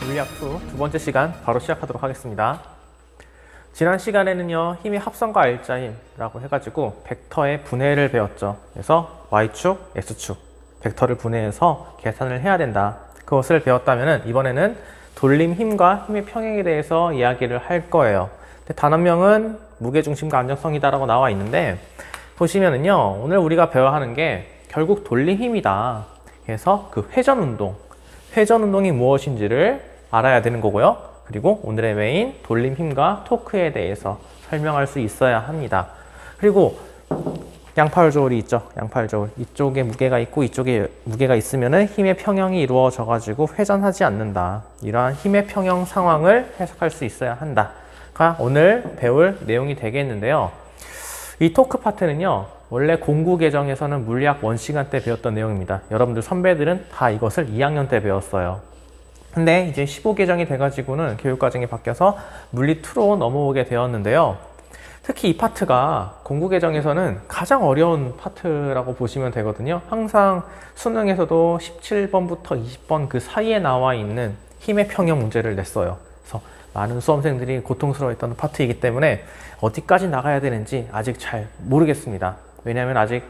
물리학 2 두 번째 시간 바로 시작하도록 하겠습니다. 지난 시간에는요, 힘의 합성과 알짜힘이라고 해가지고 벡터의 분해를 배웠죠. 그래서 Y축, X축 벡터를 분해해서 계산을 해야 된다. 그것을 배웠다면 이번에는 돌림 힘과 힘의 평행에 대해서 이야기를 할 거예요. 근데 단원명은 무게중심과 안정성이다 라고 나와 있는데, 보시면은요, 오늘 우리가 배워야 하는 게 결국 돌림 힘이다. 그래서 그 회전운동이 무엇인지를 알아야 되는 거고요. 그리고 오늘의 메인 돌림 힘과 토크에 대해서 설명할 수 있어야 합니다. 그리고 양팔 저울이 있죠. 양팔 저울. 이쪽에 무게가 있고 이쪽에 무게가 있으면은 힘의 평형이 이루어져 가지고 회전하지 않는다. 이러한 힘의 평형 상황을 해석할 수 있어야 한다가 오늘 배울 내용이 되겠는데요. 이 토크 파트는요, 원래 공구 계정에서는 물리학 1시간 때 배웠던 내용입니다. 여러분들 선배들은 다 이것을 2학년 때 배웠어요. 근데 이제 15계정이 돼가지고는 교육과정이 바뀌어서 물리 2로 넘어오게 되었는데요. 특히 이 파트가 공구 계정에서는 가장 어려운 파트라고 보시면 되거든요. 항상 수능에서도 17번부터 20번 그 사이에 나와 있는 힘의 평형 문제를 냈어요. 그래서 많은 수험생들이 고통스러워했던 파트이기 때문에 어디까지 나가야 되는지 아직 잘 모르겠습니다. 왜냐하면 아직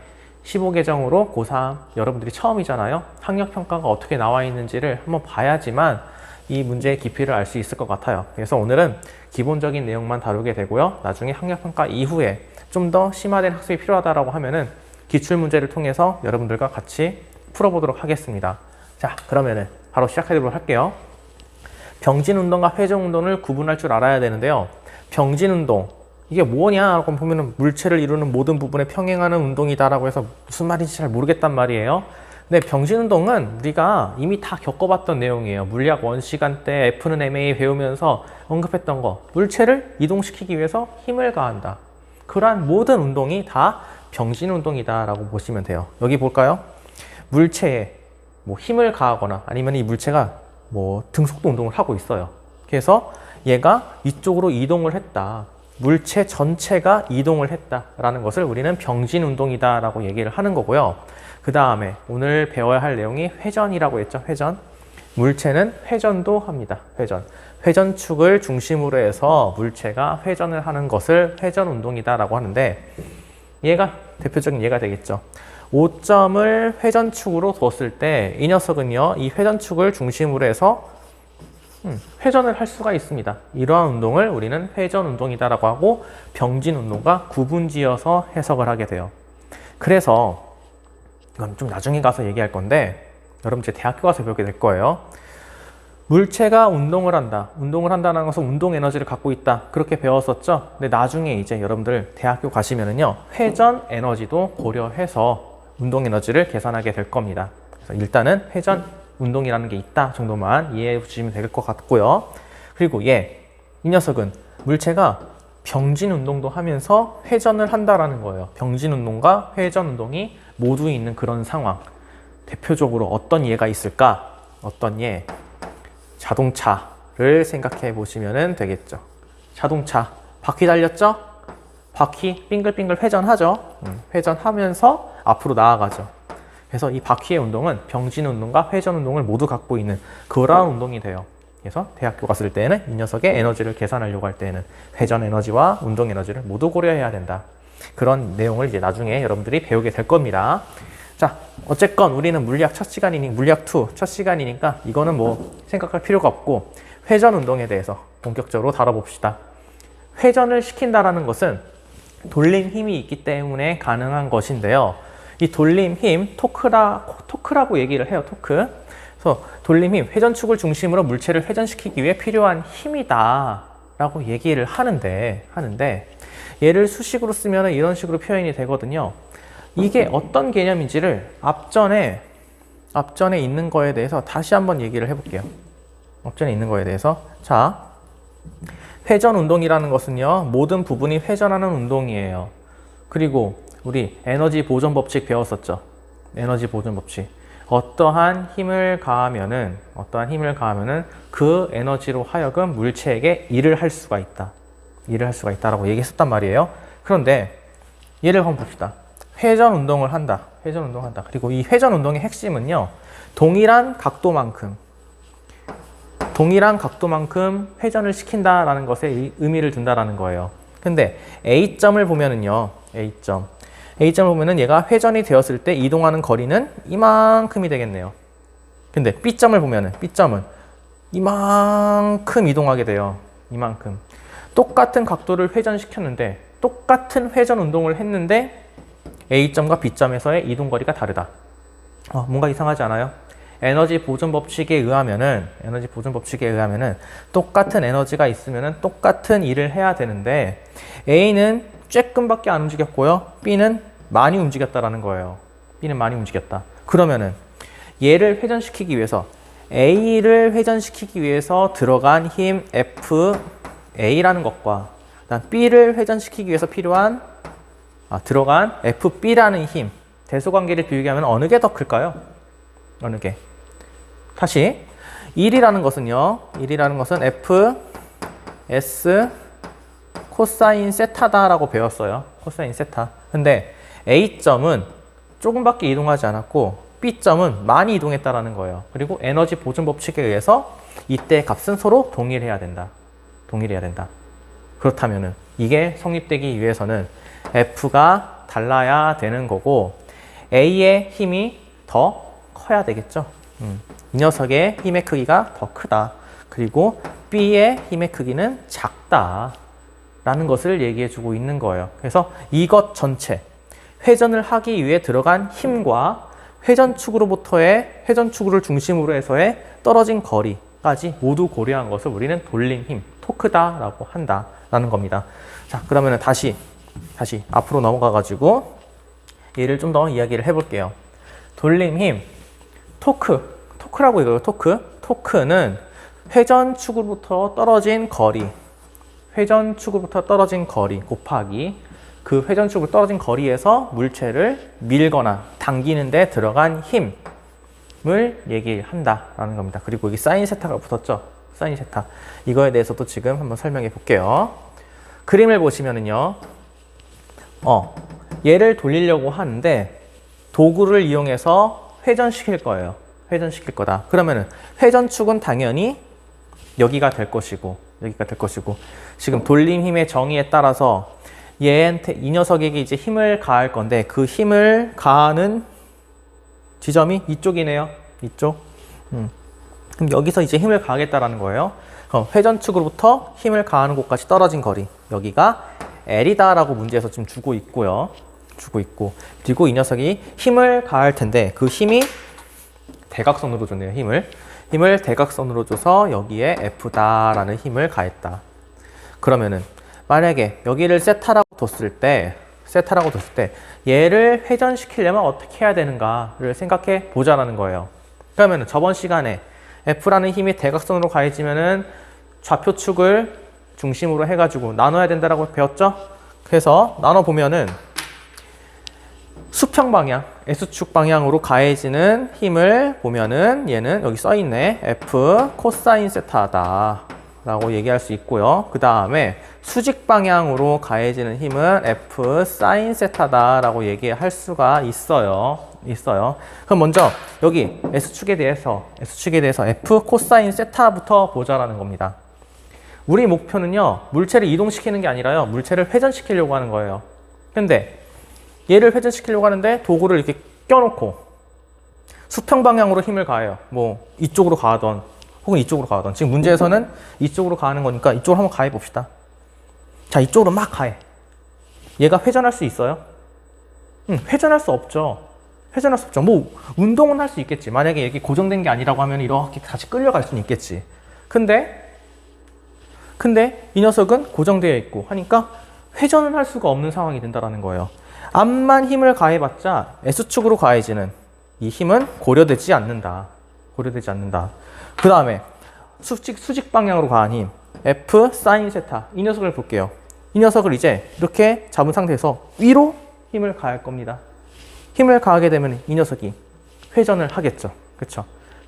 15계정으로 고3 여러분들이 처음이잖아요. 학력평가가 어떻게 나와 있는지를 한번 봐야지만 이 문제의 깊이를 알 수 있을 것 같아요. 그래서 오늘은 기본적인 내용만 다루게 되고요. 나중에 학력평가 이후에 좀 더 심화된 학습이 필요하다고 하면은 기출문제를 통해서 여러분들과 같이 풀어보도록 하겠습니다. 자, 그러면은 바로 시작해보도록 할게요. 병진운동과 회전운동을 구분할 줄 알아야 되는데요. 병진운동, 이게 뭐냐라고 보면은 물체를 이루는 모든 부분에 평행하는 운동이다라고 해서 무슨 말인지 잘 모르겠단 말이에요. 근데 병진운동은 우리가 이미 다 겪어봤던 내용이에요. 물리학 1시간 때 F는 MA 배우면서 언급했던 거. 물체를 이동시키기 위해서 힘을 가한다. 그러한 모든 운동이 다 병진운동이다라고 보시면 돼요. 여기 볼까요? 물체에 뭐 힘을 가하거나 아니면 이 물체가 뭐 등속도 운동을 하고 있어요. 그래서 얘가 이쪽으로 이동을 했다. 물체 전체가 이동을 했다라는 것을 우리는 병진운동이다라고 얘기를 하는 거고요. 그 다음에 오늘 배워야 할 내용이 회전이라고 했죠. 회전. 물체는 회전도 합니다. 회전. 회전축을 중심으로 해서 물체가 회전을 하는 것을 회전운동이다라고 하는데, 얘가 대표적인 예가 되겠죠. 5점을 회전축으로 뒀을 때 이 녀석은요, 이 회전축을 중심으로 해서 회전을 할 수가 있습니다. 이러한 운동을 우리는 회전운동이다라고 하고 병진운동과 구분지어서 해석을 하게 돼요. 그래서 이건 좀 나중에 가서 얘기할 건데, 여러분 이제 대학교 가서 배우게 될 거예요. 물체가 운동을 한다. 운동을 한다는 것은 운동 에너지를 갖고 있다. 그렇게 배웠었죠. 근데 나중에 이제 여러분들 대학교 가시면은요, 회전 에너지도 고려해서 운동 에너지를 계산하게 될 겁니다. 그래서 일단은 회전 운동이라는 게 있다 정도만 이해해 주시면 될 것 같고요. 그리고 이 녀석은 물체가 병진 운동도 하면서 회전을 한다라는 거예요. 병진 운동과 회전 운동이 모두 있는 그런 상황. 대표적으로 어떤 예가 있을까? 어떤 예? 자동차를 생각해 보시면 되겠죠. 자동차, 바퀴 달렸죠? 바퀴 빙글빙글 회전하죠. 회전하면서 앞으로 나아가죠. 그래서 이 바퀴의 운동은 병진 운동과 회전 운동을 모두 갖고 있는 그러한 운동이 돼요. 그래서 대학교 갔을 때는 이 녀석의 에너지를 계산하려고 할 때는 회전 에너지와 운동 에너지를 모두 고려해야 된다. 그런 내용을 이제 나중에 여러분들이 배우게 될 겁니다. 자, 어쨌건 우리는 물리학 첫 시간이니 물리학 2 첫 시간이니까 이거는 뭐 생각할 필요가 없고 회전 운동에 대해서 본격적으로 다뤄봅시다. 회전을 시킨다라는 것은 돌림 힘이 있기 때문에 가능한 것인데요. 이 돌림 힘, 토크라고 얘기를 해요. 토크. 그래서 돌림 힘, 회전축을 중심으로 물체를 회전시키기 위해 필요한 힘이다 라고 얘기를 하는데 얘를 수식으로 쓰면 이런 식으로 표현이 되거든요. 이게 어떤 개념인지를 앞전에 있는 거에 대해서 다시 한번 얘기를 해볼게요. 앞전에 있는 거에 대해서. 자, 회전 운동이라는 것은요, 모든 부분이 회전하는 운동이에요. 그리고 우리 에너지 보존 법칙 배웠었죠. 에너지 보존 법칙. 어떠한 힘을 가하면은 그 에너지로 하여금 물체에게 일을 할 수가 있다. 일을 할 수가 있다라고 얘기했었단 말이에요. 그런데 얘를 한번 봅시다. 회전 운동을 한다. 회전 운동을 한다. 그리고 이 회전 운동의 핵심은요. 동일한 각도만큼 회전을 시킨다라는 것에 의미를 둔다라는 거예요. 근데 A점을 보면은요. A점을 보면은 얘가 회전이 되었을 때 이동하는 거리는 이만큼이 되겠네요. 근데 B점을 보면은 B점은 이만큼 이동하게 돼요. 이만큼. 똑같은 각도를 회전시켰는데 똑같은 회전 운동을 했는데 A점과 B점에서의 이동 거리가 다르다. 뭔가 이상하지 않아요? 에너지 보존 법칙에 의하면은 똑같은 에너지가 있으면은 똑같은 일을 해야 되는데 A는 쬐끔밖에 안 움직였고요. B는 많이 움직였다라는 거예요. B는 많이 움직였다. 그러면은 얘를 회전시키기 위해서 A를 회전시키기 위해서 들어간 힘 FA라는 것과 B를 회전시키기 위해서 필요한 들어간 FB라는 힘 대소관계를 비교하면 어느 게 더 클까요? 어느 게? 다시 1이라는 것은 FS 코사인 세타다라고 배웠어요. 코사인 세타. 근데 A점은 조금밖에 이동하지 않았고 B점은 많이 이동했다라는 거예요. 그리고 에너지 보존 법칙에 의해서 이때 값은 서로 동일해야 된다. 그렇다면은 이게 성립되기 위해서는 F가 달라야 되는 거고 A의 힘이 더 커야 되겠죠. 이 녀석의 힘의 크기가 더 크다. 그리고 B의 힘의 크기는 작다라는 것을 얘기해주고 있는 거예요. 그래서 이것 전체, 회전을 하기 위해 들어간 힘과 회전축을 중심으로 해서의 떨어진 거리까지 모두 고려한 것을 우리는 돌림 힘, 토크다라고 한다라는 겁니다. 자, 그러면 다시 앞으로 넘어가가지고 얘를 좀 더 이야기를 해볼게요. 돌림 힘, 토크라고 이거예요. 토크는 회전축으로부터 떨어진 거리 곱하기 그 회전축으로 떨어진 거리에서 물체를 밀거나 당기는 데 들어간 힘을 얘기한다라는 겁니다. 그리고 여기 사인 세타가 붙었죠. 사인 세타. 이거에 대해서도 지금 한번 설명해 볼게요. 그림을 보시면은요. 얘를 돌리려고 하는데 도구를 이용해서 회전시킬 거예요. 회전시킬 거다. 그러면은 회전축은 당연히 여기가 될 것이고 지금 돌림 힘의 정의에 따라서 얘한테 이 녀석에게 이제 힘을 가할 건데 그 힘을 가하는 지점이 이쪽이네요. 이쪽. 그럼 여기서 이제 힘을 가하겠다라는 거예요. 회전축으로부터 힘을 가하는 곳까지 떨어진 거리. 여기가 L이다라고 문제에서 지금 주고 있고 그리고 이 녀석이 힘을 가할 텐데 그 힘이 대각선으로 줬네요. 힘을 대각선으로 줘서 여기에 F다라는 힘을 가했다. 그러면은 만약에 여기를 세타라고 뒀을 때 얘를 회전시키려면 어떻게 해야 되는가를 생각해 보자라는 거예요. 그러면은 저번 시간에 F라는 힘이 대각선으로 가해지면은 좌표축을 중심으로 해가지고 나눠야 된다라고 배웠죠? 그래서 나눠보면은 수평 방향, S축 방향으로 가해지는 힘을 보면은 얘는 여기 써있네. F 코사인 세타다 라고 얘기할 수 있고요. 그 다음에 수직 방향으로 가해지는 힘은 F 사인 세타다 라고 얘기할 수가 있어요. 그럼 먼저 여기 S축에 대해서 F 코사인 세타부터 보자라는 겁니다. 우리 목표는요, 물체를 이동시키는 게 아니라요, 물체를 회전시키려고 하는 거예요. 근데 얘를 회전시키려고 하는데 도구를 이렇게 껴놓고 수평 방향으로 힘을 가해요. 뭐 이쪽으로 가하던 혹은 이쪽으로 가하던. 지금 문제에서는 이쪽으로 가하는 거니까 이쪽으로 한번 가해 봅시다. 자, 이쪽으로 막 가해. 얘가 회전할 수 있어요? 회전할 수 없죠. 뭐 운동은 할 수 있겠지. 만약에 이게 고정된 게 아니라고 하면 이렇게 다시 끌려갈 수는 있겠지. 근데 이 녀석은 고정되어 있고 하니까 회전을 할 수가 없는 상황이 된다는 거예요. 암만 힘을 가해봤자 S축으로 가해지는 이 힘은 고려되지 않는다. 그 다음에 수직 방향으로 가한 힘 F 사인 세타, 이 녀석을 볼게요. 이 녀석을 이제 이렇게 잡은 상태에서 위로 힘을 가할 겁니다. 힘을 가하게 되면 이 녀석이 회전을 하겠죠. 그렇죠?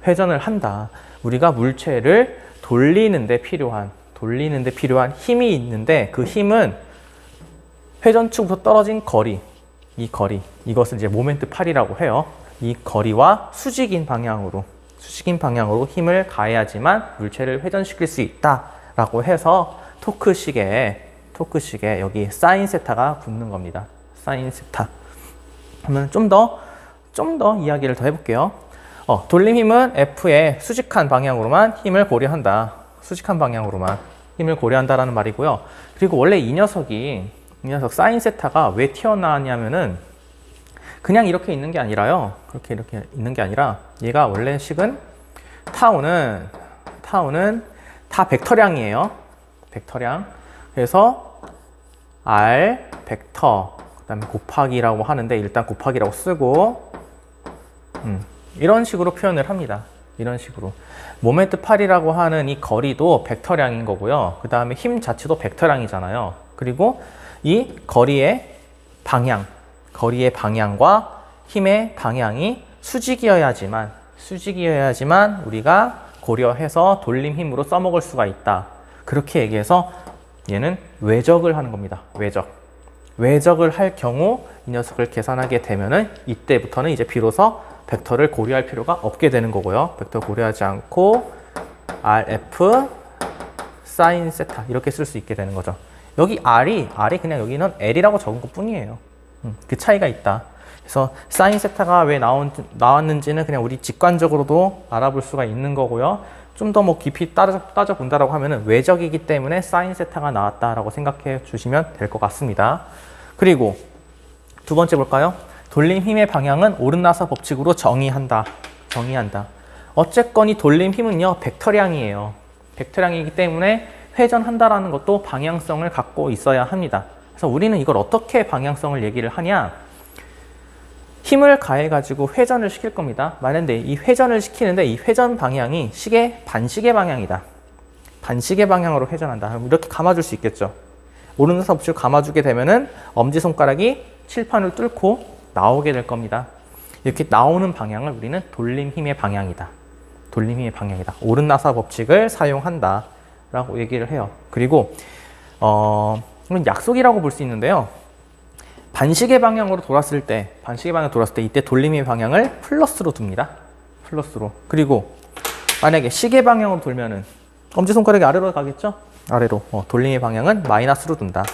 회전을 한다. 우리가 물체를 돌리는 데 필요한 돌리는데 필요한 힘이 있는데 그 힘은 회전축부터 떨어진 거리, 이 거리, 이것을 이제 모멘트 팔이라고 해요. 이 거리와 수직인 방향으로 힘을 가해야지만 물체를 회전시킬 수 있다라고 해서 토크식에 여기 사인 세타가 붙는 겁니다. 사인 세타. 그러면 좀 더 이야기를 더 해볼게요. 돌림 힘은 F의 수직한 방향으로만 힘을 고려한다. 수직한 방향으로만 힘을 고려한다라는 말이고요. 그리고 원래 이 녀석 사인 세타가 왜 튀어나왔냐면은 그냥 이렇게 있는 게 아니라요. 이렇게 있는 게 아니라 얘가 원래 식은 타우는 다 벡터량이에요. 벡터량. 그래서 R 벡터 그다음에 곱하기라고 하는데 일단 곱하기라고 쓰고 이런 식으로 표현을 합니다. 이런 식으로. 모멘트 팔이라고 하는 이 거리도 벡터량인 거고요. 그 다음에 힘 자체도 벡터량이잖아요. 그리고 이 거리의 방향과 힘의 방향이 수직이어야지만 우리가 고려해서 돌림 힘으로 써먹을 수가 있다. 그렇게 얘기해서 얘는 외적을 하는 겁니다. 외적을 할 경우 이 녀석을 계산하게 되면은 이때부터는 이제 비로소 벡터를 고려할 필요가 없게 되는 거고요. 벡터 고려하지 않고 RF 사인 세타 이렇게 쓸 수 있게 되는 거죠. 여기 R이 그냥 여기는 L이라고 적은 것 뿐이에요. 그 차이가 있다. 그래서 사인 세타가 왜 나왔는지는 그냥 우리 직관적으로도 알아볼 수가 있는 거고요. 좀 더 뭐 깊이 따져본다라고 하면은 외적이기 때문에 사인 세타가 나왔다라고 생각해 주시면 될 것 같습니다. 그리고 두 번째 볼까요? 돌림 힘의 방향은 오른나사 법칙으로 정의한다. 어쨌건 이 돌림 힘은요, 벡터량이에요. 벡터량이기 때문에 회전한다라는 것도 방향성을 갖고 있어야 합니다. 그래서 우리는 이걸 어떻게 방향성을 얘기를 하냐? 힘을 가해가지고 회전을 시킬 겁니다. 만약에 이 회전을 시키는데 이 회전 방향이 반시계 방향이다. 반시계 방향으로 회전한다. 그럼 이렇게 감아줄 수 있겠죠. 오른나사 법칙을 감아주게 되면은 엄지손가락이 칠판을 뚫고 나오게 될 겁니다. 이렇게 나오는 방향을 우리는 돌림 힘의 방향이다. 오른나사 법칙을 사용한다. 라고 얘기를 해요. 그리고 이건 약속이라고 볼 수 있는데요. 반시계 방향으로 돌았을 때 이때 돌림 힘의 방향을 플러스로 둡니다. 플러스로. 그리고 만약에 시계 방향으로 돌면은 엄지손가락이 아래로 가겠죠? 아래로. 돌림 힘의 방향은 마이너스로 둔다.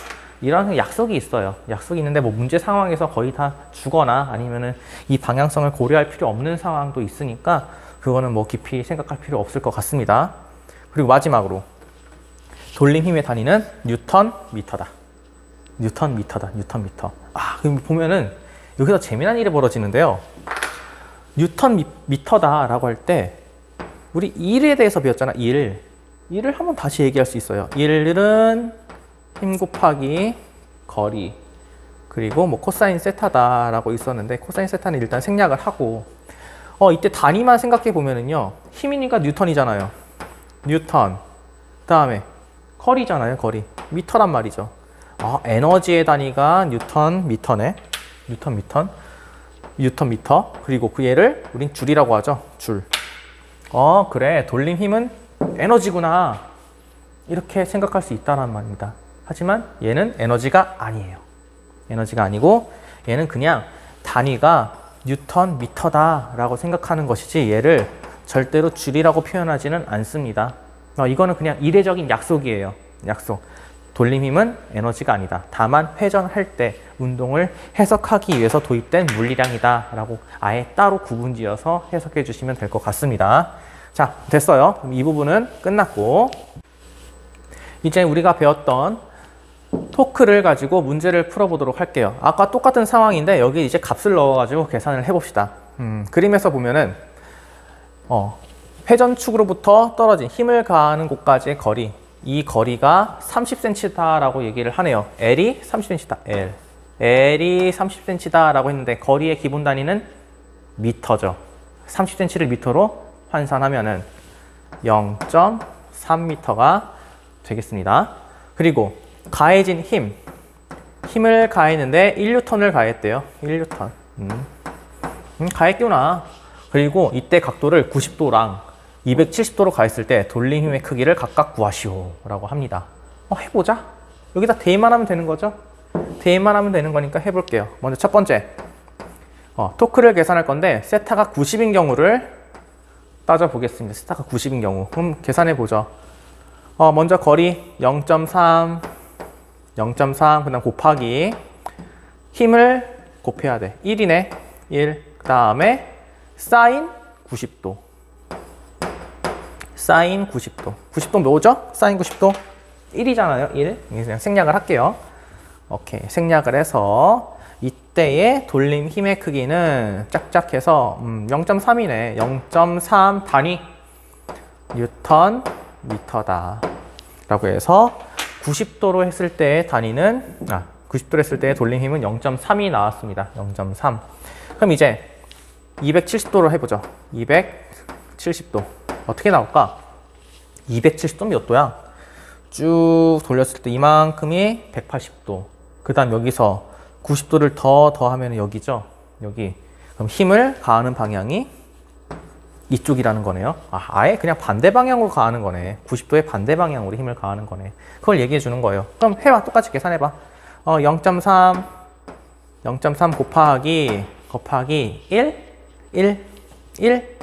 이런 약속이 있어요. 약속이 있는데 뭐 문제 상황에서 거의 다 주거나 아니면은 이 방향성을 고려할 필요 없는 상황도 있으니까 그거는 뭐 깊이 생각할 필요 없을 것 같습니다. 그리고 마지막으로 돌림 힘의 단위는 뉴턴 미터다. 그럼 보면은 여기서 재미난 일이 벌어지는데요. 뉴턴 미터다라고 할 때 우리 1에 대해서 배웠잖아. 1을 한번 다시 얘기할 수 있어요. 1은 힘 곱하기 거리 그리고 뭐 코사인 세타다라고 있었는데 코사인 세타는 일단 생략을 하고 이때 단위만 생각해 보면은요. 힘이니까 뉴턴이잖아요. 뉴턴. 그다음에 거리잖아요. 거리. 미터란 말이죠. 에너지의 단위가 뉴턴 미터네. 뉴턴 미터. 그리고 그 얘를 우린 줄이라고 하죠. 줄. 그래. 돌림 힘은 에너지구나. 이렇게 생각할 수 있다는 말입니다. 하지만 얘는 에너지가 아니에요. 에너지가 아니고 얘는 그냥 단위가 뉴턴 미터다라고 생각하는 것이지 얘를 절대로 줄이라고 표현하지는 않습니다. 이거는 그냥 이례적인 약속이에요. 약속. 돌림 힘은 에너지가 아니다. 다만 회전할 때 운동을 해석하기 위해서 도입된 물리량이다 라고 아예 따로 구분지어서 해석해 주시면 될 것 같습니다. 자, 됐어요. 그럼 이 부분은 끝났고 이제 우리가 배웠던 토크를 가지고 문제를 풀어보도록 할게요. 아까 똑같은 상황인데 여기 이제 값을 넣어가지고 계산을 해봅시다. 그림에서 보면은 회전축으로부터 떨어진 힘을 가하는 곳까지의 거리, 이 거리가 30cm다라고 얘기를 하네요. L이 30cm다. L이 30cm다라고 했는데 거리의 기본 단위는 미터죠. 30cm를 미터로 환산하면은 0.3m가 되겠습니다. 그리고 가해진 힘을 가했는데 1N을 가했대요. 1N. 가했구나. 그리고 이때 각도를 90도랑 270도로 가 있을 때 돌림 힘의 크기를 각각 구하시오 라고 합니다. 해보자. 여기다 대입만 하면 되는 거죠. 대입만 하면 되는 거니까 해볼게요. 먼저 첫 번째, 토크를 계산할 건데 세타가 90인 경우를 따져보겠습니다. 세타가 90인 경우. 그럼 계산해보죠. 먼저 거리 0.3, 그 다음 곱하기 힘을 곱해야 돼. 1이네. 1. 그 다음에 사인 90도. 사인 90도. 90도 뭐죠? 사인 90도? 1이잖아요. 1. 그냥 생략을 할게요. 오케이. 생략을 해서 이때의 돌림 힘의 크기는 짝짝해서 0.3이네. 0.3 단위 뉴턴 미터다. 라고 해서 90도로 했을 때의 단위는 90도로 했을 때의 돌림 힘은 0.3이 나왔습니다. 0.3. 그럼 이제 270도로 해보죠. 270도. 어떻게 나올까? 270도 몇 도야? 쭉 돌렸을 때 이만큼이 180도. 그 다음 여기서 90도를 더하면 여기죠. 여기. 그럼 힘을 가하는 방향이 이쪽이라는 거네요. 아예 그냥 반대 방향으로 가하는 거네. 90도의 반대 방향으로 힘을 가하는 거네. 그걸 얘기해 주는 거예요. 그럼 해봐. 똑같이 계산해봐. 0.3 곱하기 1.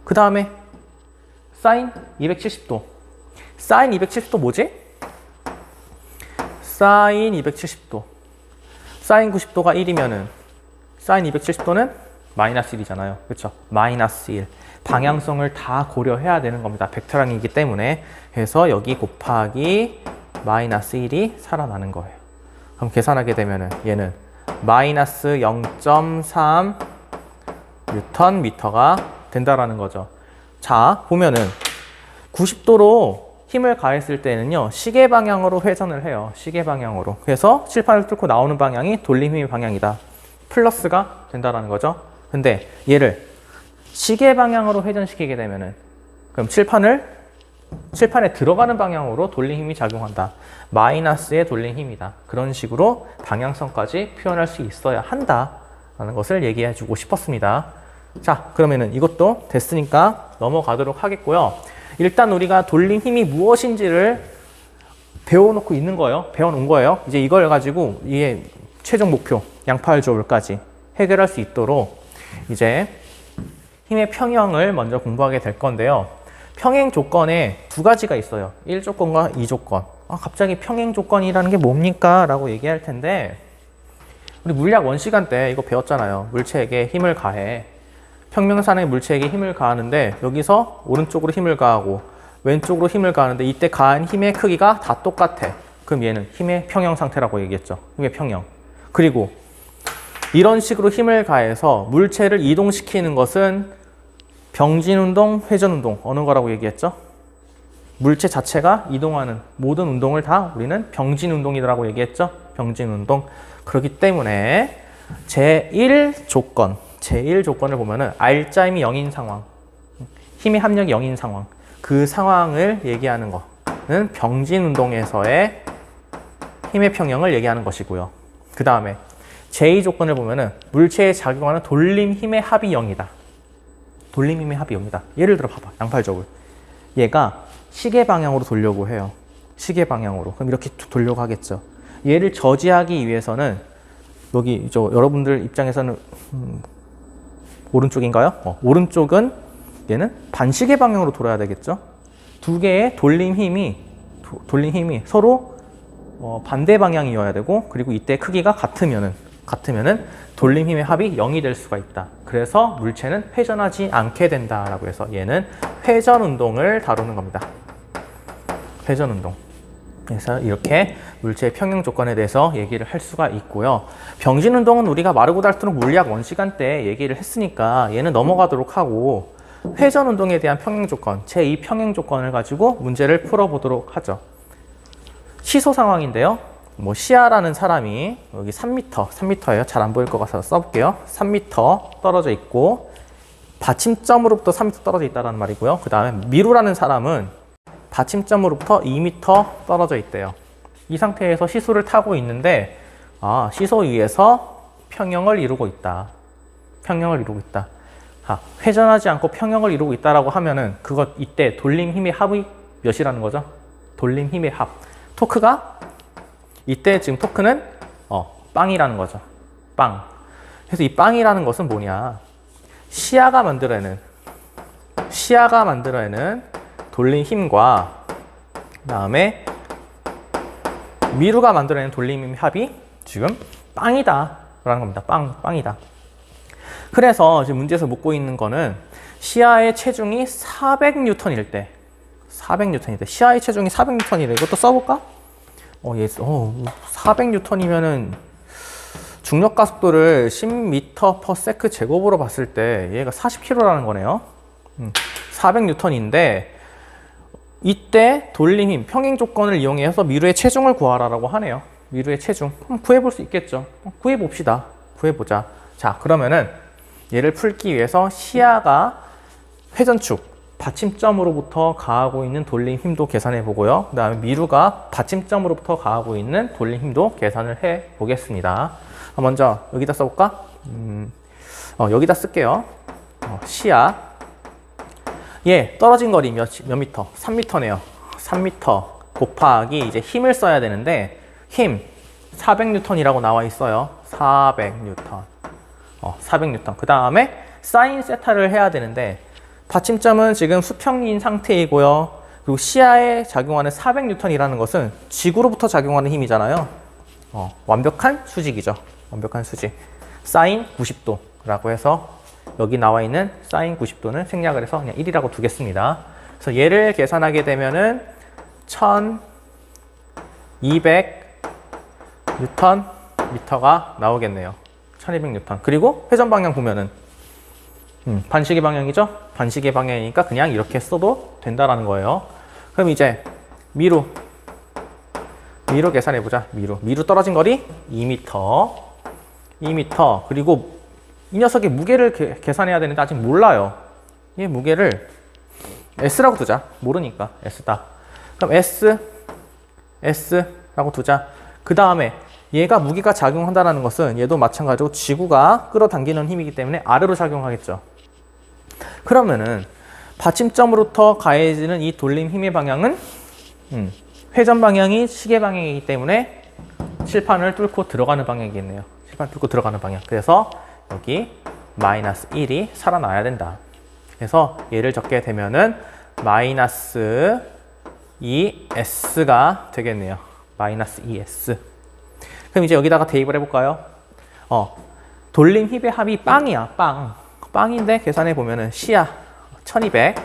그 다음에 사인 270도. 사인 270도 뭐지? 사인 270도. 사인 90도가 1이면은 사인 270도는 마이너스 1이잖아요. 그렇죠? 마이너스 1. 방향성을 다 고려해야 되는 겁니다. 벡터량이기 때문에. 그래서 여기 곱하기 마이너스 1이 살아나는 거예요. 그럼 계산하게 되면은 얘는 마이너스 0.3 뉴턴 미터가 된다라는 거죠. 자, 보면은 90도로 힘을 가했을 때는요, 시계 방향으로 회전을 해요. 시계 방향으로. 그래서 칠판을 뚫고 나오는 방향이 돌림 힘의 방향이다. 플러스가 된다라는 거죠. 근데 얘를 시계 방향으로 회전시키게 되면은, 그럼 칠판에 들어가는 방향으로 돌림 힘이 작용한다. 마이너스의 돌림 힘이다. 그런 식으로 방향성까지 표현할 수 있어야 한다라는 것을 얘기해 주고 싶었습니다. 자, 그러면은 이것도 됐으니까 넘어가도록 하겠고요. 일단 우리가 돌림 힘이 무엇인지를 배워놓고 있는 거예요. 배워놓은 거예요. 이제 이걸 가지고 이게 최종 목표, 양팔 조울까지 해결할 수 있도록 이제 힘의 평형을 먼저 공부하게 될 건데요. 평행 조건에 두 가지가 있어요. 1조건과 2조건. 갑자기 평행 조건이라는 게 뭡니까? 라고 얘기할 텐데, 우리 물리학 원시간 때 이거 배웠잖아요. 물체에게 힘을 가해. 평면산의 물체에게 힘을 가하는데 여기서 오른쪽으로 힘을 가하고 왼쪽으로 힘을 가하는데 이때 가한 힘의 크기가 다 똑같아. 그럼 얘는 힘의 평형 상태라고 얘기했죠. 힘의 평형. 그리고 이런 식으로 힘을 가해서 물체를 이동시키는 것은 병진운동, 회전운동 어느 거라고 얘기했죠? 물체 자체가 이동하는 모든 운동을 다 우리는 병진운동이라고 얘기했죠? 병진운동. 그렇기 때문에 제1조건을 보면은 R자임이 0인 상황, 힘의 합력이 0인 상황, 그 상황을 얘기하는 거는 병진운동에서의 힘의 평형을 얘기하는 것이고요. 그 다음에 제2조건을 보면은 물체에 작용하는 돌림 힘의 합이 0이다. 돌림 힘의 합이 0이다. 예를 들어 봐봐. 양팔저울. 얘가 시계 방향으로 돌려고 해요. 시계 방향으로. 그럼 이렇게 돌려고 하겠죠. 얘를 저지하기 위해서는 여기 여러분들 입장에서는 오른쪽인가요? 오른쪽은 얘는 반시계 방향으로 돌아야 되겠죠. 두 개의 돌림 힘이 서로 반대 방향이어야 되고, 그리고 이때 크기가 같으면은 돌림 힘의 합이 0이 될 수가 있다. 그래서 물체는 회전하지 않게 된다라고 해서 얘는 회전 운동을 다루는 겁니다. 회전 운동. 그래서 이렇게 물체의 평형 조건에 대해서 얘기를 할 수가 있고요. 병진 운동은 우리가 마르고 닳도록 물리학 원시간 때 얘기를 했으니까 얘는 넘어가도록 하고, 회전 운동에 대한 평형 조건, 제2 평형 조건을 가지고 문제를 풀어보도록 하죠. 시소 상황인데요. 시아라는 사람이 여기 3m예요. 잘 안 보일 것 같아서 써볼게요. 3m 떨어져 있고 받침점으로부터 3m 떨어져 있다는 말이고요. 그 다음에 미루라는 사람은 받침점으로부터 2m 떨어져 있대요. 이 상태에서 시소를 타고 있는데 시소 위에서 평형을 이루고 있다. 회전하지 않고 평형을 이루고 있다라고 하면은 이때 돌림 힘의 합이 몇이라는 거죠? 돌림 힘의 합. 토크가 이때 지금 토크는 빵이라는 거죠. 빵. 그래서 이 빵이라는 것은 뭐냐? 시야가 만들어내는 돌림 힘과 그다음에 미루가 만들어내는 돌림 힘의 합이 지금 빵이다라는 겁니다. 빵이다. 그래서 지금 문제에서 묻고 있는 거는 시야의 체중이 400N일 때, 시야의 체중이 400N이래. 이것도 써볼까? 400N이면은 중력 가속도를 10m/s 제곱으로 봤을 때 얘가 40kg라는 거네요. 400N인데 이때 돌림 힘, 평행 조건을 이용해서 미루의 체중을 구하라라고 하네요. 미루의 체중. 구해볼 수 있겠죠. 구해봅시다. 구해보자. 자, 그러면은 얘를 풀기 위해서 시야가 회전축, 받침점으로부터 가하고 있는 돌림 힘도 계산해 보고요. 그 다음에 미루가 받침점으로부터 가하고 있는 돌림 힘도 계산을 해 보겠습니다. 먼저 여기다 써볼까? 여기다 쓸게요. 시야. 떨어진 거리 몇 미터? 3m네요. 3m 곱하기 이제 힘을 써야 되는데 힘 400N이라고 나와 있어요. 400N. 400N. 그 다음에 사인 세타를 해야 되는데 받침점은 지금 수평인 상태이고요. 그리고 시야에 작용하는 400N이라는 것은 지구로부터 작용하는 힘이잖아요. 완벽한 수직이죠. 완벽한 수직. 사인 90도라고 해서 여기 나와 있는 사인 90도는 생략을 해서 그냥 1이라고 두겠습니다. 그래서 얘를 계산하게 되면은 1200Nm가 나오겠네요. 1200N. 그리고 회전 방향 보면은 반시계 방향이죠? 반시계 방향이니까 그냥 이렇게 써도 된다라는 거예요. 그럼 이제 미루 계산해 보자. 미루 떨어진 거리 2m. 그리고 이 녀석의 무게를 계산해야 되는데 아직 몰라요. 얘 무게를 S라고 두자. 모르니까 S다. 그럼 S라고 두자. 그 다음에 얘가 무게가 작용한다는 것은 얘도 마찬가지로 지구가 끌어당기는 힘이기 때문에 아래로 작용하겠죠. 그러면은 받침점으로부터 가해지는 이 돌림 힘의 방향은 회전 방향이 시계 방향이기 때문에 칠판을 뚫고 들어가는 방향이겠네요. 칠판 뚫고 들어가는 방향. 그래서 여기 마이너스 1이 살아나야 된다. 그래서 얘를 적게 되면은 마이너스 2S가 되겠네요. 마이너스 2S. 그럼 이제 여기다가 대입을 해볼까요? 돌림 힘의 합이 빵이야. 빵인데 계산해 보면은 시야 1200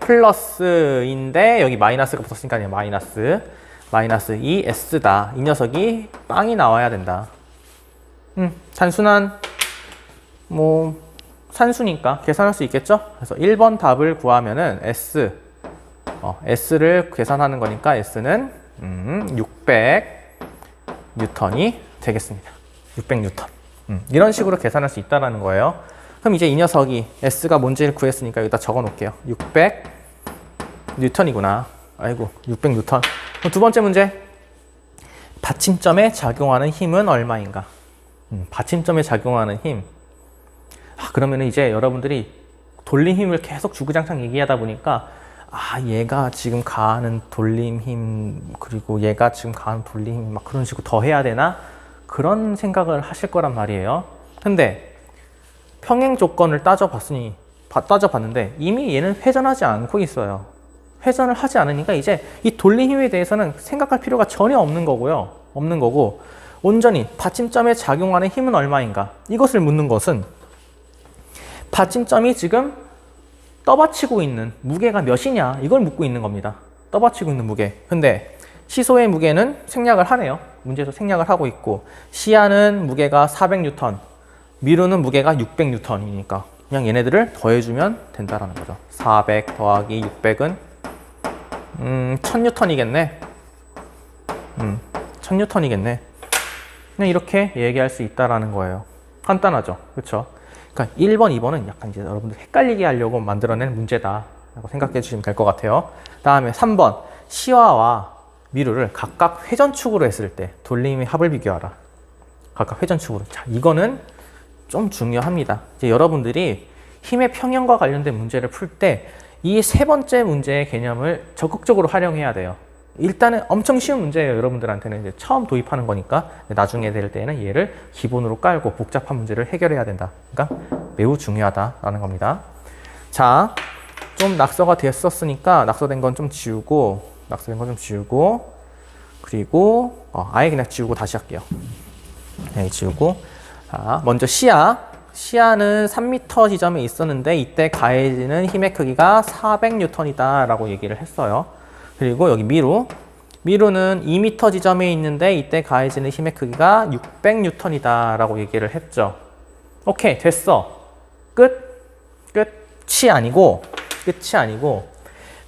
플러스인데 여기 마이너스가 붙었으니까 그냥 마이너스 2S다. 이 녀석이 빵이 나와야 된다. 단순한 산수니까 계산할 수 있겠죠? 그래서 1번 답을 구하면은 S를 계산하는 거니까 S는 600N이 되겠습니다. 600N. 이런 식으로 계산할 수 있다는 거예요. 그럼 이제 이 녀석이 S가 뭔지를 구했으니까 여기다 적어 놓을게요. 600N이구나. 아이고, 600N. 그럼 두 번째 문제. 받침점에 작용하는 힘은 얼마인가? 받침점에 작용하는 힘. 그러면 이제 여러분들이 돌림 힘을 계속 주구장창 얘기하다 보니까 얘가 지금 가하는 돌림 힘, 그리고 얘가 지금 가하는 돌림 힘, 막 그런 식으로 더 해야 되나? 그런 생각을 하실 거란 말이에요. 근데 평행 조건을 따져봤는데 이미 얘는 회전하지 않고 있어요. 회전을 하지 않으니까 이제 이 돌림 힘에 대해서는 생각할 필요가 전혀 없는 거고 온전히 받침점에 작용하는 힘은 얼마인가? 이것을 묻는 것은 받침점이 지금 떠받치고 있는 무게가 몇이냐? 이걸 묻고 있는 겁니다. 떠받치고 있는 무게. 근데 시소의 무게는 생략을 하네요. 문제에서 생략을 하고 있고 시야는 무게가 400N, 미루는 무게가 600N이니까 그냥 얘네들을 더해주면 된다라는 거죠. 400 더하기 600은 1000N이겠네. 1000N이겠네. 그냥 이렇게 얘기할 수 있다라는 거예요. 간단하죠, 그렇죠? 그러니까 1번, 2번은 약간 이제 여러분들 헷갈리게 하려고 만들어낸 문제다라고 생각해 주시면 될 것 같아요. 다음에 3번 시야와 미루를 각각 회전축으로 했을 때 돌림의 합을 비교하라. 각각 회전축으로. 자, 이거는 좀 중요합니다. 이제 여러분들이 힘의 평형과 관련된 문제를 풀 때 이 세 번째 문제의 개념을 적극적으로 활용해야 돼요. 일단은 엄청 쉬운 문제예요. 여러분들한테는 이제 처음 도입하는 거니까 나중에 될 때는 얘를 기본으로 깔고 복잡한 문제를 해결해야 된다. 그러니까 매우 중요하다라는 겁니다. 자, 좀 낙서가 됐었으니까 낙서된 건 좀 지우고 그리고 아예 그냥 지우고 다시 할게요. 네, 지우고. 자, 먼저 시야는 3m 지점에 있었는데 이때 가해지는 힘의 크기가 400N이다 라고 얘기를 했어요. 그리고 여기 미루는 2m 지점에 있는데 이때 가해지는 힘의 크기가 600N이다 라고 얘기를 했죠. 오케이, 됐어. 끝이 아니고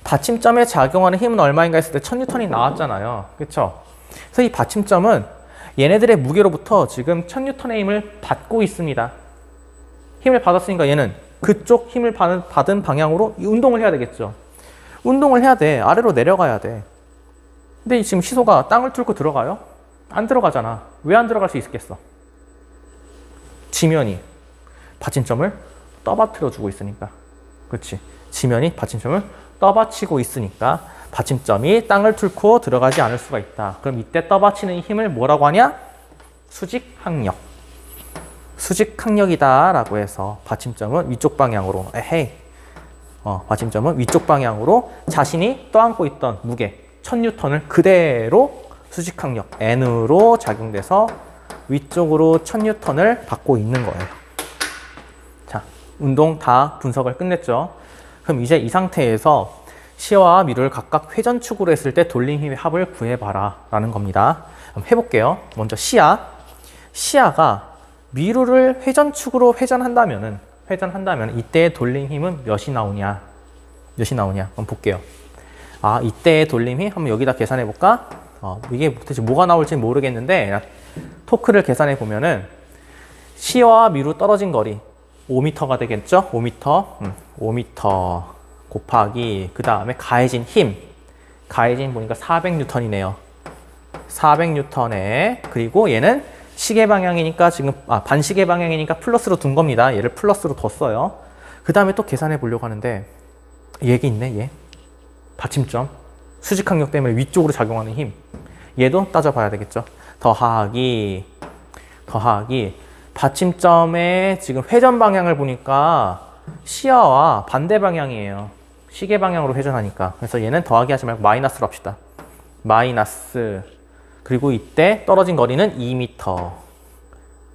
받침점에 작용하는 힘은 얼마인가 했을 때 1000N이 나왔잖아요. 그쵸? 그래서 이 받침점은 얘네들의 무게로부터 지금 1000N의 힘을 받고 있습니다. 힘을 받았으니까 얘는 그쪽 힘을 받은 방향으로 운동을 해야 되겠죠. 운동을 해야 돼. 아래로 내려가야 돼. 근데 지금 시소가 땅을 뚫고 들어가요? 안 들어가잖아. 왜 안 들어갈 수 있겠어? 지면이 받침점을 떠받들어 주고 있으니까. 그렇지. 지면이 받침점을 떠받치고 있으니까 받침점이 땅을 뚫고 들어가지 않을 수가 있다. 그럼 이때 떠받치는 힘을 뭐라고 하냐? 수직항력이다 라고 해서 받침점은 위쪽 방향으로 받침점은 위쪽 방향으로 자신이 떠안고 있던 무게 1000N을 그대로 수직항력 N으로 작용돼서 위쪽으로 1000N을 받고 있는 거예요. 자, 운동 다 분석을 끝냈죠. 그럼 이제 이 상태에서 시야와 미루를 각각 회전축으로 했을 때 돌림 힘의 합을 구해봐라 라는 겁니다. 그럼 해볼게요. 먼저 시야가 미루를 회전축으로 회전한다면 이때의 돌림 힘은 몇이 나오냐? 한번 볼게요. 이때의 돌림 힘 한번 여기다 계산해 볼까? 이게 도대체 뭐가 나올지 모르겠는데 토크를 계산해 보면은 시야와 미루 떨어진 거리 5m가 되겠죠? 5m 곱하기 그 다음에 가해진 힘 보니까 400N이네요. 400N에 그리고 얘는 시계 방향이니까 지금 반시계 방향이니까 플러스로 둔 겁니다. 얘를 플러스로 뒀어요. 그 다음에 또 계산해 보려고 하는데 얘기 있네. 얘 받침점 수직항력 때문에 위쪽으로 작용하는 힘 얘도 따져봐야 되겠죠. 더하기 받침점의 지금 회전 방향을 보니까 시야와 반대 방향이에요. 시계 방향으로 회전하니까. 그래서 얘는 더하기 하지 말고 마이너스로 합시다. 마이너스 그리고 이때 떨어진 거리는 2m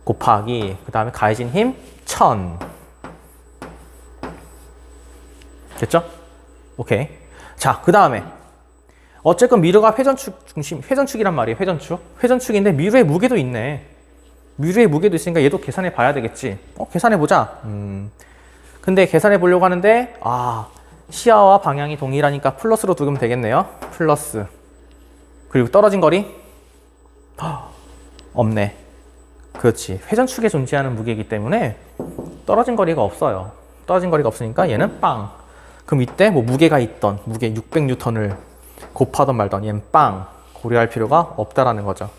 곱하기 그 다음에 가해진 힘 1000 됐죠? 오케이. 자, 그 다음에 어쨌건 미루가 회전축이란 말이에요. 회전축인데 미루의 무게도 있네. 미루의 무게도 있으니까 얘도 계산해 봐야 되겠지. 계산해 보자. 근데 계산해 보려고 하는데 시야와 방향이 동일하니까 플러스로 두면 되겠네요. 플러스 그리고 떨어진 거리 없네. 그렇지. 회전축에 존재하는 무게이기 때문에 떨어진 거리가 없어요. 떨어진 거리가 없으니까 얘는 빵. 그럼 이때 뭐 무게가 있던 무게 600N을 곱하던 말던 얘는 빵. 고려할 필요가 없다라는 거죠.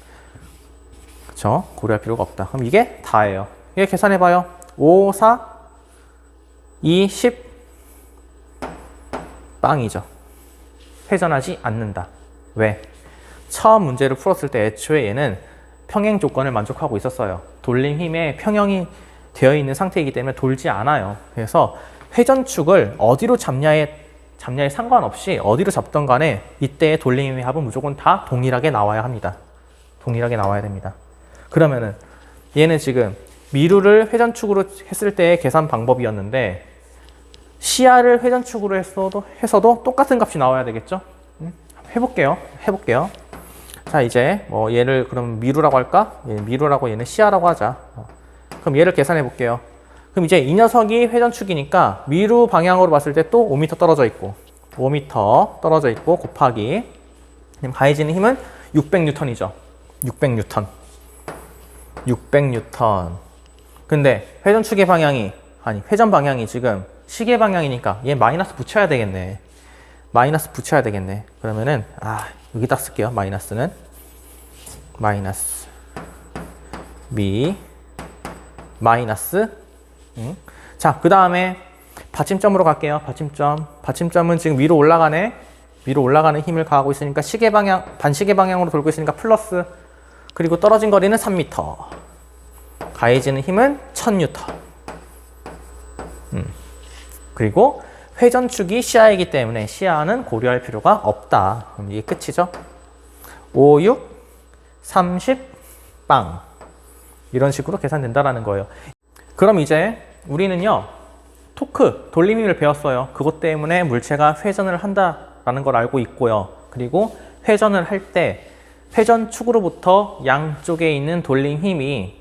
그쵸? 고려할 필요가 없다. 그럼 이게 다예요. 이게 계산해봐요. 5, 4, 2, 10 빵이죠. 회전하지 않는다. 왜? 처음 문제를 풀었을 때 애초에 얘는 평행 조건을 만족하고 있었어요. 돌림 힘에 평형이 되어 있는 상태이기 때문에 돌지 않아요. 그래서 회전축을 어디로 잡냐에 상관없이 어디로 잡던 간에 이때의 돌림 힘의 합은 무조건 다 동일하게 나와야 합니다. 동일하게 나와야 됩니다. 그러면은 얘는 지금 미루를 회전축으로 했을 때의 계산 방법이었는데 시야를 회전축으로 해서도 똑같은 값이 나와야 되겠죠? 해볼게요. 자, 이제 얘를 그럼 미루라고 할까? 미루라고 얘는 시야라고 하자. 그럼 얘를 계산해 볼게요. 그럼 이제 이 녀석이 회전축이니까 미루 방향으로 봤을 때 또 5m 떨어져 있고 5m 떨어져 있고 곱하기 가해지는 힘은 600N이죠. 600N. 근데 회전축의 방향이 회전 방향이 지금 시계 방향이니까 얘 마이너스 붙여야 되겠네. 그러면은 여기다 쓸게요. 마이너스는 마이너스 마이너스. 자, 그 다음에 받침점으로 갈게요. 받침점. 받침점은 지금 위로 올라가네. 위로 올라가는 힘을 가하고 있으니까 시계 방향, 반시계 방향으로 돌고 있으니까 플러스. 그리고 떨어진 거리는 3m. 가해지는 힘은 1000N. 그리고 회전축이 시야이기 때문에 시야는 고려할 필요가 없다. 그럼 이게 끝이죠. 5, 6, 30, 빵. 이런 식으로 계산된다라는 거예요. 그럼 이제 우리는요, 토크, 돌림힘을 배웠어요. 그것 때문에 물체가 회전을 한다라는 걸 알고 있고요. 그리고 회전을 할 때 회전축으로부터 양쪽에 있는 돌림힘이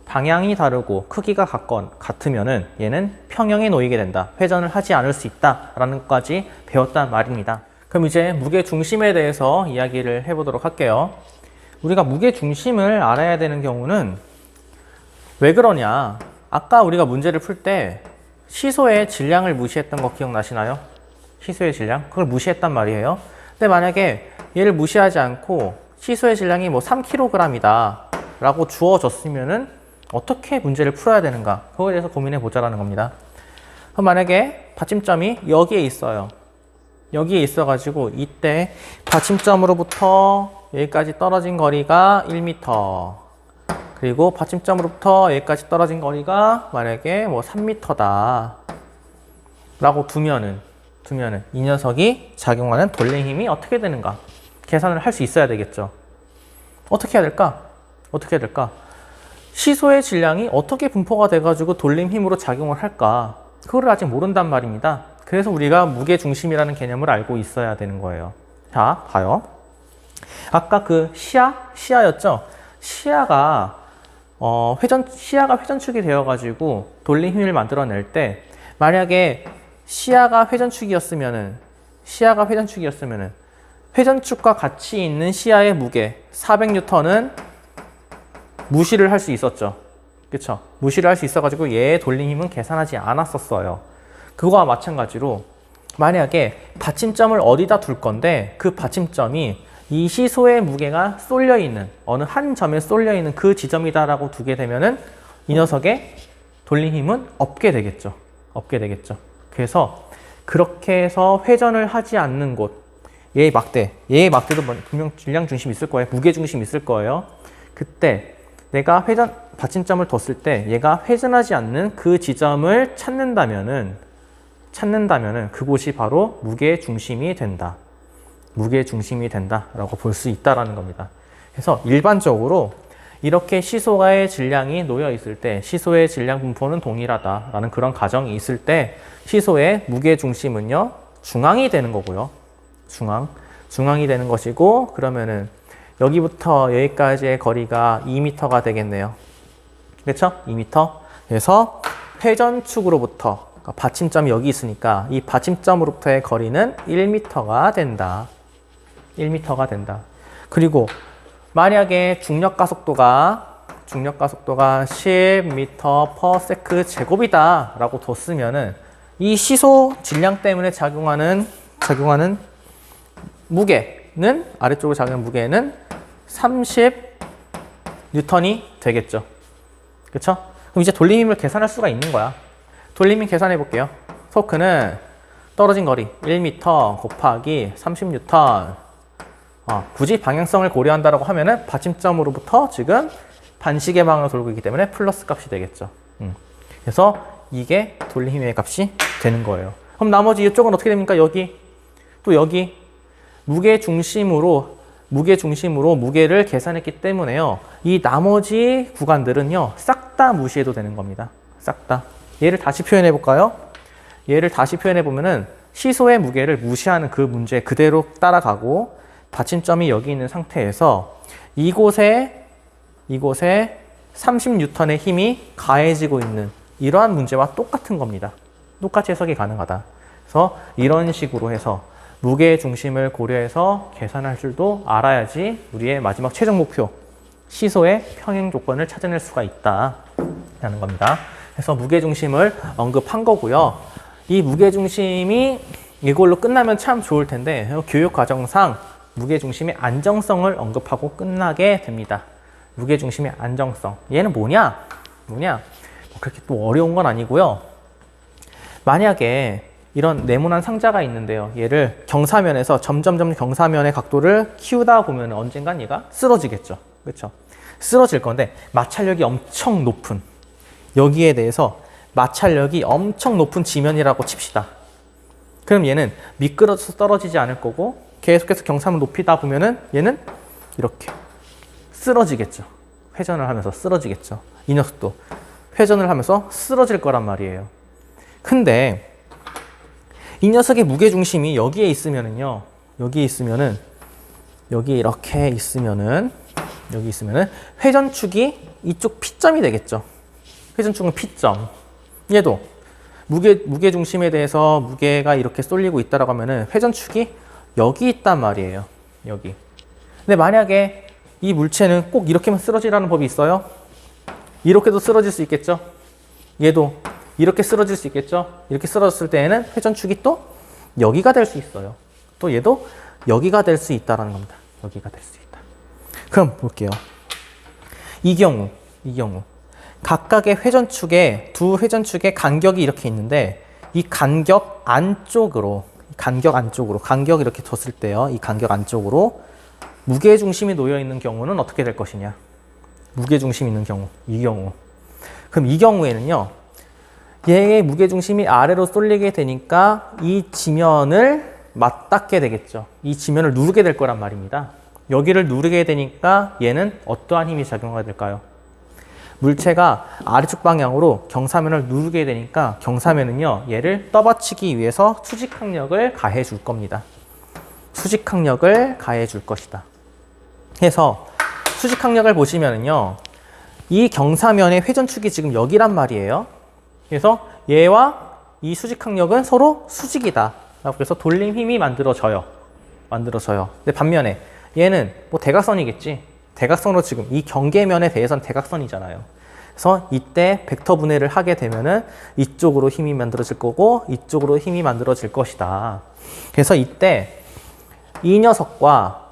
방향이 다르고 크기가 같으면은 얘는 평형에 놓이게 된다. 회전을 하지 않을 수 있다라는 것까지 배웠단 말입니다. 그럼 이제 무게 중심에 대해서 이야기를 해보도록 할게요. 우리가 무게 중심을 알아야 되는 경우는 왜 그러냐? 아까 우리가 문제를 풀 때 시소의 질량을 무시했던 거 기억나시나요? 시소의 질량? 그걸 무시했단 말이에요. 근데 만약에 얘를 무시하지 않고 시소의 질량이 뭐 3kg이다 라고 주어졌으면은 어떻게 문제를 풀어야 되는가? 그거에 대해서 고민해 보자라는 겁니다. 그럼 만약에 받침점이 여기에 있어요. 여기에 있어가지고 이때 받침점으로부터 여기까지 떨어진 거리가 1m. 그리고 받침점으로부터 여기까지 떨어진 거리가 만약에 뭐 3m다. 라고 두면은 이 녀석이 작용하는 돌림 힘이 어떻게 되는가? 계산을 할 수 있어야 되겠죠. 어떻게 해야 될까? 어떻게 해야 될까? 시소의 질량이 어떻게 분포가 돼가지고 돌림 힘으로 작용을 할까? 그걸 아직 모른단 말입니다. 그래서 우리가 무게중심이라는 개념을 알고 있어야 되는 거예요. 자, 봐요. 아까 그 시야였죠? 시야가 회전축이 되어가지고 돌림 힘을 만들어낼 때 만약에 시야가 회전축이었으면은 회전축과 같이 있는 시야의 무게 400N은 무시를 할 수 있었죠. 그쵸? 무시를 할 수 있어가지고 얘의 돌림 힘은 계산하지 않았었어요. 그거와 마찬가지로 만약에 받침점을 어디다 둘 건데 그 받침점이 이 시소의 무게가 쏠려있는 어느 한 점에 쏠려있는 그 지점이다라고 두게 되면은 이 녀석의 돌림 힘은 없게 되겠죠. 그래서 그렇게 해서 회전을 하지 않는 곳, 얘의 막대도 분명 질량 중심이 있을 거예요. 무게 중심이 있을 거예요. 그때 내가 받침점을 뒀을 때 얘가 회전하지 않는 그 지점을 찾는다면은 그곳이 바로 무게중심이 된다라고 볼 수 있다라는 겁니다. 그래서 일반적으로 이렇게 시소의 질량이 놓여 있을 때 시소의 질량 분포는 동일하다라는 그런 가정이 있을 때 시소의 무게중심은요 중앙이 되는 거고요. 중앙이 되는 것이고 그러면은 여기부터 여기까지의 거리가 2m가 되겠네요. 그렇죠? 2m. 그래서 회전축으로부터 그러니까 받침점이 여기 있으니까 이 받침점으로부터의 거리는 1m가 된다. 그리고 만약에 중력 가속도가 10m/s 제곱이다 라고 뒀으면은 이 시소 질량 때문에 작용하는 무게는 아래쪽으로 작용하는 무게는 30N이 되겠죠. 그렇죠? 그럼 이제 돌림 힘을 계산할 수가 있는 거야. 돌림 힘 계산해 볼게요. 토크는 떨어진 거리 1m 곱하기 30N. 굳이 방향성을 고려한다라고 하면은 받침점으로부터 지금 반시계 방향으로 돌고 있기 때문에 플러스 값이 되겠죠. 그래서 이게 돌림 힘의 값이 되는 거예요. 그럼 나머지 이쪽은 어떻게 됩니까? 여기 무게 중심으로 무게를 계산했기 때문에요. 이 나머지 구간들은요. 싹 다 무시해도 되는 겁니다. 싹 다. 얘를 다시 표현해 볼까요? 얘를 다시 표현해 보면은 시소의 무게를 무시하는 그 문제 그대로 따라가고 받침점이 여기 있는 상태에서 이곳에 30N의 힘이 가해지고 있는 이러한 문제와 똑같은 겁니다. 똑같이 해석이 가능하다. 그래서 이런 식으로 해서 무게 중심을 고려해서 계산할 줄도 알아야지 우리의 마지막 최종 목표 시소의 평행 조건을 찾아낼 수가 있다라는 겁니다. 그래서 무게 중심을 언급한 거고요. 이 무게 중심이 이걸로 끝나면 참 좋을 텐데 교육 과정상 무게 중심의 안정성을 언급하고 끝나게 됩니다. 무게 중심의 안정성. 얘는 뭐냐? 그렇게 또 어려운 건 아니고요. 만약에 이런 네모난 상자가 있는데요. 얘를 경사면에서 점점점 경사면의 각도를 키우다 보면 언젠간 얘가 쓰러지겠죠. 그렇죠? 쓰러질 건데 마찰력이 엄청 높은, 여기에 대해서 마찰력이 엄청 높은 지면이라고 칩시다. 그럼 얘는 미끄러져서 떨어지지 않을 거고 계속해서 경사면 높이다 보면은 얘는 이렇게 쓰러지겠죠. 회전을 하면서 쓰러지겠죠. 이 녀석도 회전을 하면서 쓰러질 거란 말이에요. 근데 이 녀석의 무게중심이 여기에 있으면은요, 여기 이렇게 있으면은, 여기 있으면은 회전축이 이쪽 P점이 되겠죠. 회전축은 P점. 얘도 무게중심에 대해서 무게가 이렇게 쏠리고 있다라고 하면은 회전축이 여기 있단 말이에요. 여기. 근데 만약에 이 물체는 꼭 이렇게만 쓰러지라는 법이 있어요? 이렇게도 쓰러질 수 있겠죠? 얘도 이렇게 쓰러질 수 있겠죠? 이렇게 쓰러졌을 때에는 회전축이 또 여기가 될 수 있어요. 또 얘도 여기가 될 수 있다라는 겁니다. 여기가 될 수 있다. 그럼 볼게요. 이 경우 각각의 회전축에 두 회전축의 간격이 이렇게 있는데 이 간격 안쪽으로 간격 이렇게 뒀을 때요. 이 간격 안쪽으로 무게중심이 놓여 있는 경우는 어떻게 될 것이냐? 무게중심 있는 경우, 이 경우. 그럼 이 경우에는요. 얘의 무게중심이 아래로 쏠리게 되니까 이 지면을 맞닿게 되겠죠. 이 지면을 누르게 될 거란 말입니다. 여기를 누르게 되니까 얘는 어떠한 힘이 작용하게 될까요? 물체가 아래쪽 방향으로 경사면을 누르게 되니까 경사면은요, 얘를 떠받치기 위해서 수직항력을 가해 줄 겁니다. 수직항력을 가해 줄 것이다. 해서 수직항력을 보시면은요, 이 경사면의 회전축이 지금 여기란 말이에요. 그래서 얘와 이 수직항력은 서로 수직이다. 그래서 돌림 힘이 만들어져요. 근데 반면에 얘는 뭐 대각선이겠지. 대각선으로 지금 이 경계면에 대해서는 대각선이잖아요. 그래서 이때 벡터 분해를 하게 되면은 이쪽으로 힘이 만들어질 거고 이쪽으로 힘이 만들어질 것이다. 그래서 이때 이 녀석과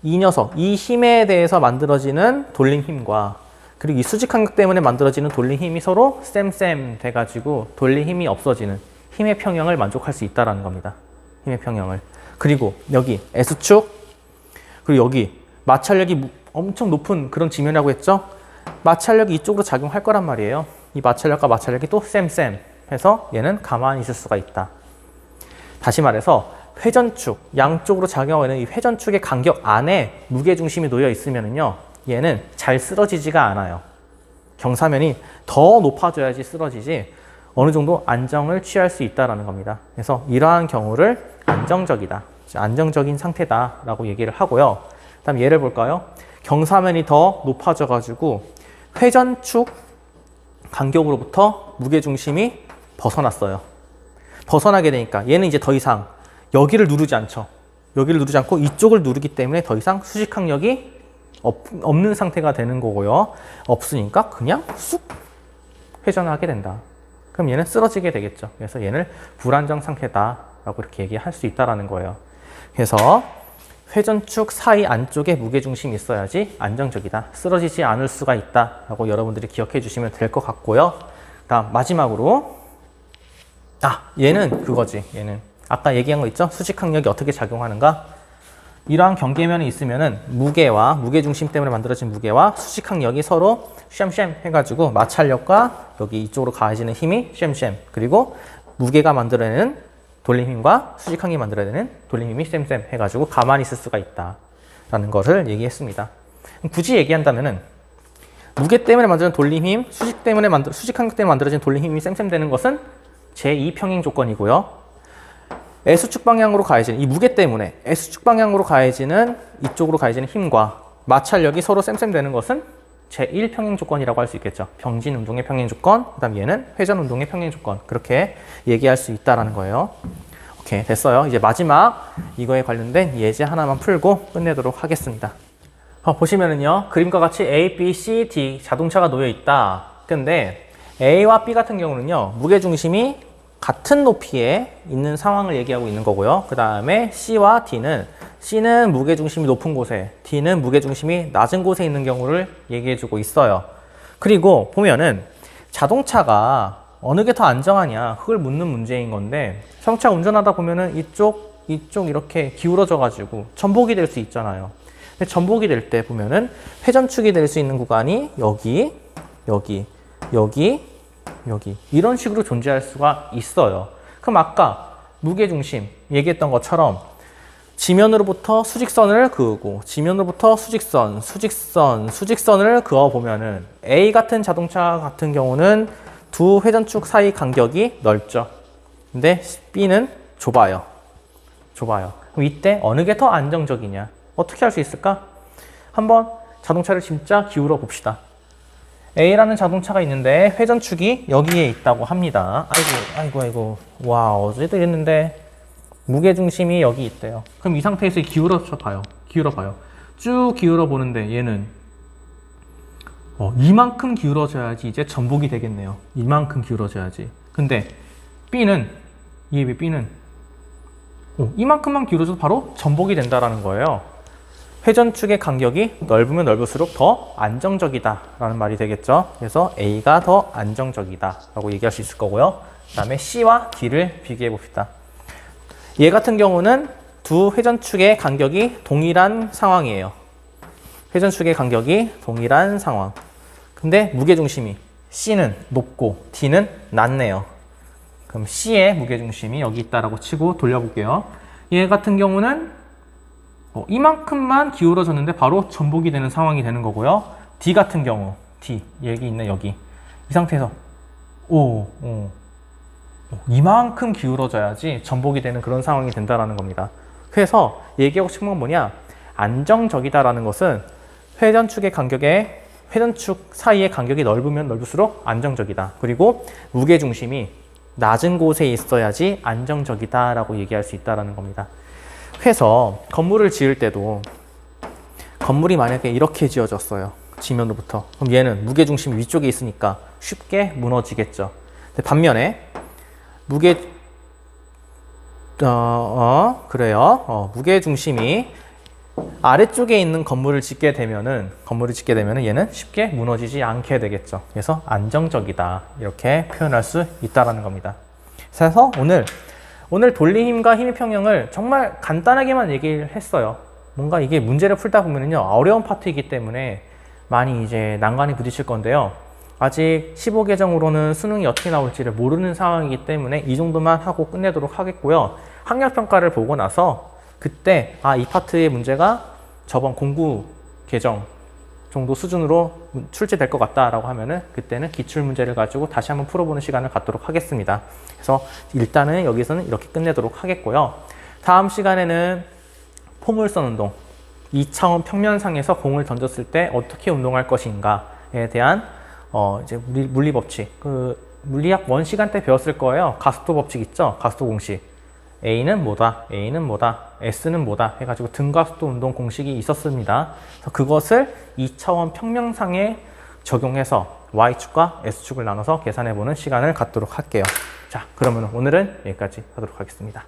이 힘에 대해서 만들어지는 돌림 힘과 그리고 이 수직항력 때문에 만들어지는 돌림 힘이 서로 쌤쌤 돼가지고 돌림 힘이 없어지는 힘의 평형을 만족할 수 있다는 겁니다. 힘의 평형을. 그리고 여기 S축, 그리고 여기 마찰력이 엄청 높은 그런 지면이라고 했죠? 마찰력이 이쪽으로 작용할 거란 말이에요. 이 마찰력과 마찰력이 또 쌤쌤 해서 얘는 가만히 있을 수가 있다. 다시 말해서 회전축, 양쪽으로 작용하고 있는 이 회전축의 간격 안에 무게중심이 놓여 있으면은요, 얘는 잘 쓰러지지가 않아요. 경사면이 더 높아져야지 쓰러지지 어느 정도 안정을 취할 수 있다는 겁니다. 그래서 이러한 경우를 안정적이다, 안정적인 상태다라고 얘기를 하고요. 다음 예를 볼까요? 경사면이 더 높아져가지고 회전축 간격으로부터 무게중심이 벗어났어요. 벗어나게 되니까 얘는 이제 더 이상 여기를 누르지 않죠. 여기를 누르지 않고 이쪽을 누르기 때문에 더 이상 수직항력이 없는 상태가 되는 거고요. 없으니까 그냥 쑥 회전하게 된다. 그럼 얘는 쓰러지게 되겠죠. 그래서 얘는 불안정 상태다라고 이렇게 얘기할 수 있다는 거예요. 그래서 회전축 사이 안쪽에 무게중심이 있어야지 안정적이다. 쓰러지지 않을 수가 있다라고 여러분들이 기억해 주시면 될 것 같고요. 다음 마지막으로 얘는 그거지. 얘는 아까 얘기한 거 있죠? 수직항력이 어떻게 작용하는가? 이러한 경계면이 있으면은 무게와 무게중심 때문에 만들어진 무게와 수직항력이 서로 쉔쉔 해가지고 마찰력과 여기 이쪽으로 가해지는 힘이 쉔쉔, 그리고 무게가 만들어내는 돌림힘과 수직항력이 만들어내는 돌림힘이 쉔쉔 해가지고 가만히 있을 수가 있다라는 것을 얘기했습니다. 굳이 얘기한다면은 무게 때문에 만들어진 돌림힘, 수직항력 때문에 만들어진 돌림힘이 쉔쉔 되는 것은 제2평행 조건이고요. S축 방향으로 가해지는 이 무게 때문에 S축 방향으로 가해지는 이쪽으로 가해지는 힘과 마찰력이 서로 쌤쌤 되는 것은 제1평행 조건이라고 할 수 있겠죠. 병진 운동의 평행 조건, 그 다음 얘는 회전 운동의 평행 조건. 그렇게 얘기할 수 있다는 거예요. 오케이, 됐어요. 이제 마지막 이거에 관련된 예제 하나만 풀고 끝내도록 하겠습니다. 보시면은요, 그림과 같이 A, B, C, D 자동차가 놓여 있다. 근데 A와 B 같은 경우는요, 무게중심이 같은 높이에 있는 상황을 얘기하고 있는 거고요. 그 다음에 C와 D는 C는 무게중심이 높은 곳에, D는 무게중심이 낮은 곳에 있는 경우를 얘기해주고 있어요. 그리고 보면은 자동차가 어느 게 더 안정하냐 그걸 묻는 문제인 건데, 자동차 운전하다 보면은 이쪽 이렇게 기울어져 가지고 전복이 될 수 있잖아요. 근데 전복이 될 때 보면은 회전축이 될 수 있는 구간이 여기 이런 식으로 존재할 수가 있어요. 그럼 아까 무게중심 얘기했던 것처럼 지면으로부터 수직선을 그으고 지면으로부터 수직선을 그어보면은 A 같은 자동차 같은 경우는 두 회전축 사이 간격이 넓죠. 근데 B는 좁아요. 그럼 이때 어느 게 더 안정적이냐? 어떻게 할 수 있을까? 한번 자동차를 진짜 기울어 봅시다. A라는 자동차가 있는데 회전축이 여기에 있다고 합니다. 아이고. 와, 어제도 이랬는데 무게중심이 여기 있대요. 그럼 이 상태에서 기울어 봐요. 쭉 기울어 보는데 얘는 이만큼 기울어져야지 이제 전복이 되겠네요. 이만큼 기울어져야지. 근데 B는 이만큼만 기울어져도 바로 전복이 된다라는 거예요. 회전축의 간격이 넓으면 넓을수록 더 안정적이다라는 말이 되겠죠. 그래서 A가 더 안정적이다라고 얘기할 수 있을 거고요. 그 다음에 C와 D를 비교해 봅시다. 얘 같은 경우는 두 회전축의 간격이 동일한 상황이에요. 회전축의 간격이 동일한 상황. 근데 무게중심이 C는 높고 D는 낮네요. 그럼 C의 무게중심이 여기 있다라고 치고 돌려볼게요. 얘 같은 경우는 이만큼만 기울어졌는데 바로 전복이 되는 상황이 되는 거고요. D 같은 경우, 여기 있네, 여기. 이 상태에서 이만큼 기울어져야지 전복이 되는 그런 상황이 된다라는 겁니다. 그래서 얘기하고 싶은 건 뭐냐? 안정적이다라는 것은 회전축 사이의 간격이 넓으면 넓을수록 안정적이다. 그리고 무게중심이 낮은 곳에 있어야지 안정적이다라고 얘기할 수 있다라는 겁니다. 그래서 건물을 지을 때도 건물이 만약에 이렇게 지어졌어요. 지면으로부터. 그럼 얘는 무게중심이 위쪽에 있으니까 쉽게 무너지겠죠. 근데 반면에 무게중심이 아래쪽에 있는 건물을 짓게 되면은 얘는 쉽게 무너지지 않게 되겠죠. 그래서 안정적이다. 이렇게 표현할 수 있다라는 겁니다. 그래서 오늘 돌림힘과 힘의 평형을 정말 간단하게만 얘기를 했어요. 뭔가 이게 문제를 풀다 보면요, 어려운 파트이기 때문에 많이 이제 난관이 부딪힐 건데요. 아직 15계정으로는 수능이 어떻게 나올지를 모르는 상황이기 때문에 이 정도만 하고 끝내도록 하겠고요. 학력평가를 보고 나서 그때 이 파트의 문제가 저번 공구 계정 정도 수준으로 출제될 것 같다라고 하면은 그때는 기출문제를 가지고 다시 한번 풀어보는 시간을 갖도록 하겠습니다. 그래서 일단은 여기서는 이렇게 끝내도록 하겠고요. 다음 시간에는 포물선 운동, 2차원 평면상에서 공을 던졌을 때 어떻게 운동할 것인가에 대한 이제 물리 법칙, 물리학 1 시간 때 배웠을 거예요. 가속도 법칙 있죠? 가속도 공식. A는 뭐다, S는 뭐다 해가지고 등가속도 운동 공식이 있었습니다. 그래서 그것을 2차원 평면상에 적용해서 Y축과 S축을 나눠서 계산해보는 시간을 갖도록 할게요. 자, 그러면 오늘은 여기까지 하도록 하겠습니다.